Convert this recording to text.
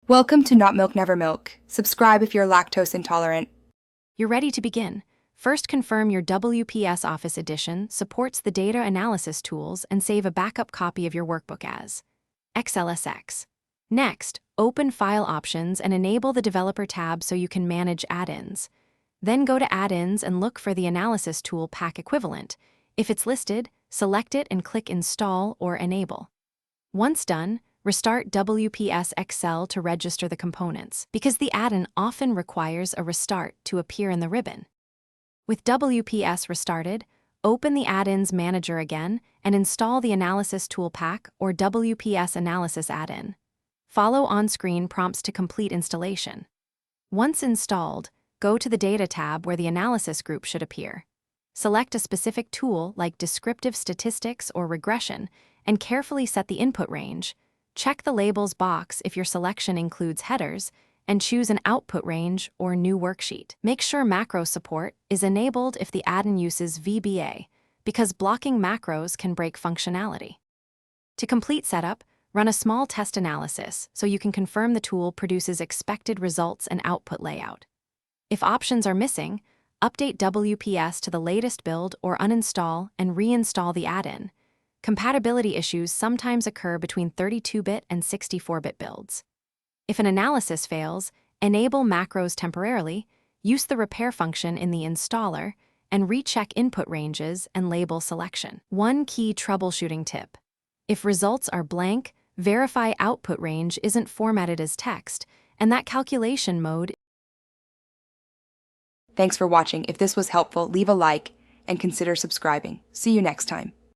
Welcome to Not Milk Never Milk. Subscribe if you're lactose intolerant. You're ready to begin. First, confirm your WPS Office Edition supports the data analysis tools and save a backup copy of your workbook as XLSX. Next, open File Options and enable the Developer tab so you can manage add-ins. Then go to Add-ins and look for the Analysis Tool Pack equivalent. If it's listed, select it and click Install or Enable. Once done, restart WPS Excel to register the components, because the add-in often requires a restart to appear in the ribbon. With WPS restarted, open the Add-ins Manager again and install the Analysis Tool Pack or WPS Analysis add-in. Follow on-screen prompts to complete installation. Once installed, go to the Data tab where the Analysis group should appear. Select a specific tool like Descriptive Statistics or Regression and carefully set the input range. Check the Labels box if your selection includes headers, and choose an output range or new worksheet. Make sure macro support is enabled if the add-in uses VBA, because blocking macros can break functionality. To complete setup, run a small test analysis so you can confirm the tool produces expected results and output layout. If options are missing, update WPS to the latest build or uninstall and reinstall the add-in. Compatibility issues sometimes occur between 32-bit and 64-bit builds. If an analysis fails, enable macros temporarily, use the repair function in the installer, and recheck input ranges and label selection. One key troubleshooting tip: if results are blank, verify output range isn't formatted as text, and that calculation mode. Thanks for watching. If this was helpful, leave a like and consider subscribing. See you next time.